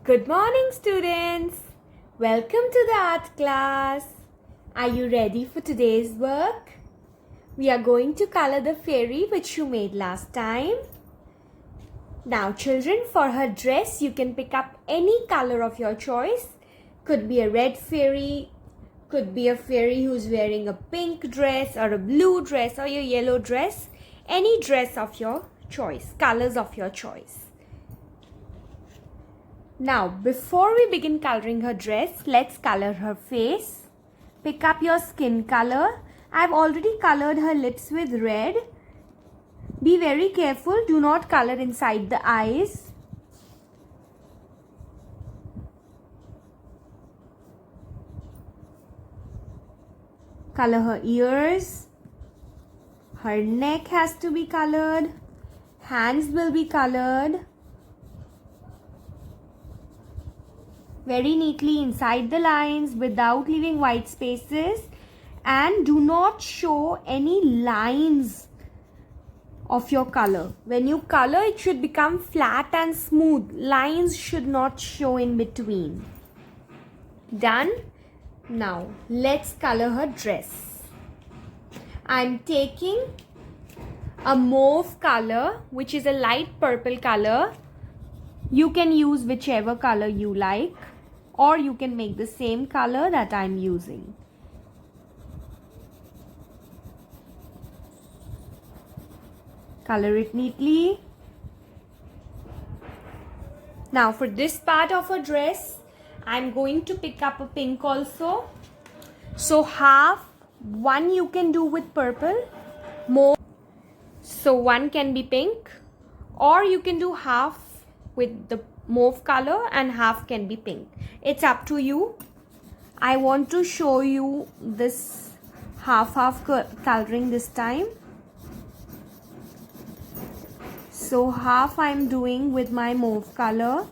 Good morning, students. Welcome to the art class. Are you ready for today's work? We are going to color the fairy which you made last time. Now, children, for her dress, you can pick up any color of your choice. Could be a red fairy, could be a fairy who's wearing a pink dress or a blue dress or a yellow dress. Any dress of your choice, colors of your choice. Now, before we begin coloring her dress, let's color her face. Pick up your skin color. I've already colored her lips with red. Be very careful, do not color inside the eyes. Color her ears. Her neck has to be colored. Hands will be colored. Very neatly inside the lines without leaving white spaces, and do not show any lines of your color. When you color, it should become flat and smooth. Lines should not show in between. Done? Now let's color her dress. I'm taking a mauve color, which is a light purple color. You can use whichever color you like, or you can make the same color that I'm using. Color it neatly. Now for this part of a dress, I'm going to pick up a pink also. So one you can do with purple, more. So one can be pink, or you can do half with the mauve color and half can be pink. It's up to you. I want to show you this half coloring this time. So half I'm doing with my mauve color.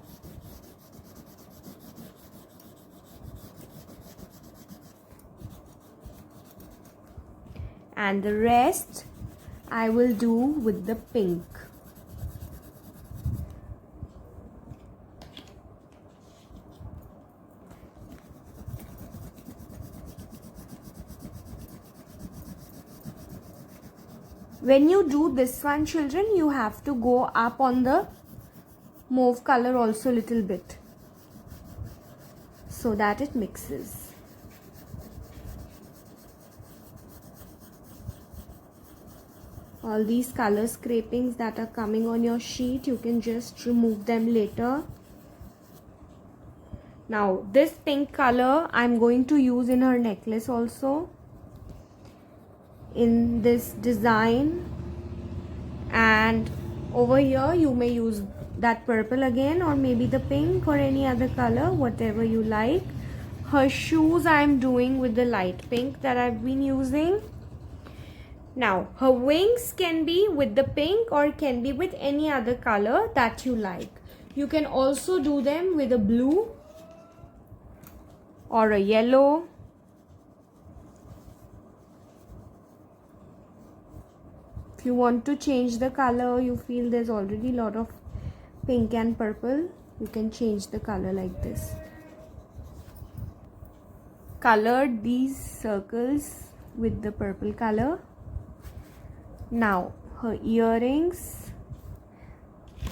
And the rest I will do with the pink. When you do this one, children, you have to go up on the mauve color also a little bit so that it mixes. All these color scrapings that are coming on your sheet, you can just remove them later. Now this pink color I'm going to use in her necklace also, in this design, and over here you may use that purple again, or maybe the pink or any other color, whatever you like. Her shoes I'm doing with the light pink that I've been using. Now her wings can be with the pink or can be with any other color that you like. You can also do them with a blue or a yellow. If you want to change the color, you feel there's already a lot of pink and purple, you can change the color like this. Colored these circles with the purple color. Now her earrings,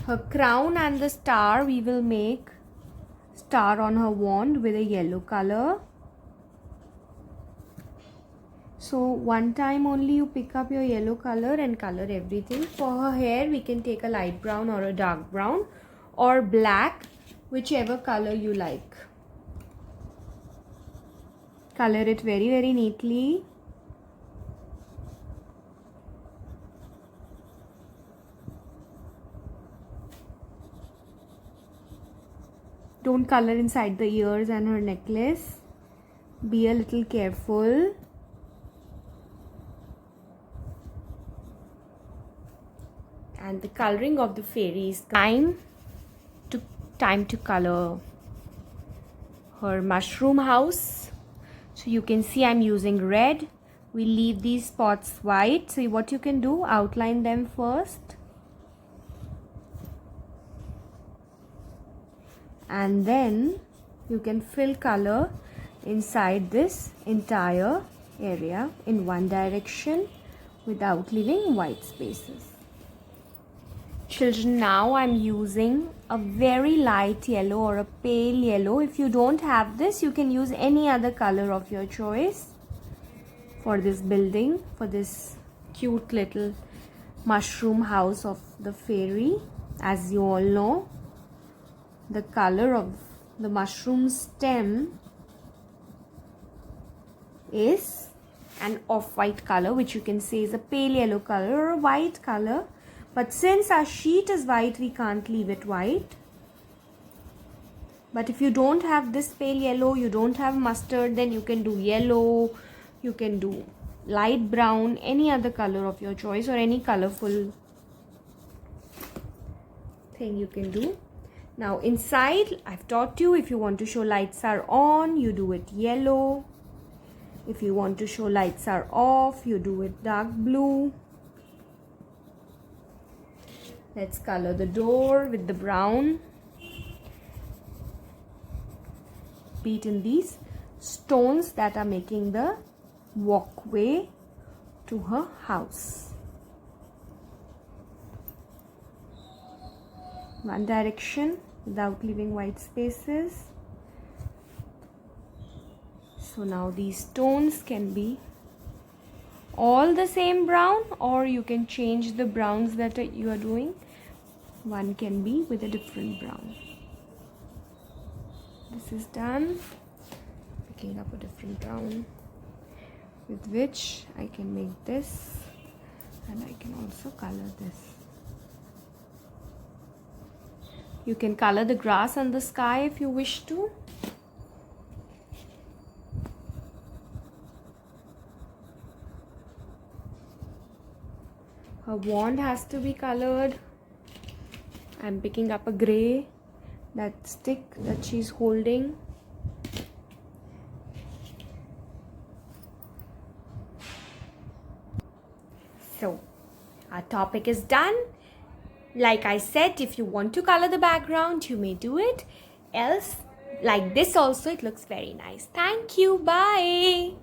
her crown and the star, we will make star on her wand with a yellow color. So one time only you pick up your yellow color and color everything. For her hair, we can take a light brown or a dark brown or black, whichever color you like. Color it very, very neatly. Don't color inside the ears and her necklace. Be a little careful. And the coloring of the fairy is time to color her mushroom house. So you can see I'm using red. We leave these spots white. So what you can do, outline them first and then you can fill color inside this entire area in one direction without leaving white spaces. Children, now I'm using a very light yellow or a pale yellow. If you don't have this, you can use any other color of your choice for this building, for this cute little mushroom house of the fairy. As you all know, the color of the mushroom stem is an off-white color, which you can say is a pale yellow color or a white color. But since our sheet is white, we can't leave it white. But if you don't have this pale yellow, you don't have mustard, then you can do yellow, you can do light brown, any other color of your choice, or any colorful thing you can do. Now inside, I've taught you, if you want to show lights are on, you do it yellow. If you want to show lights are off, you do it dark blue. Let's color the door with the brown. Beat in these stones that are making the walkway to her house. One direction without leaving white spaces. So now these stones can be all the same brown, or you can change the browns that you are doing. One can be with a different brown. This is done. Picking up a different brown with which I can make this, and I can also color this. You can color the grass and the sky if you wish to. Her wand has to be colored. I'm picking up a gray, that stick that she's holding. So, our topic is done. Like I said, if you want to color the background, you may do it. Else, like this also, it looks very nice. Thank you. Bye.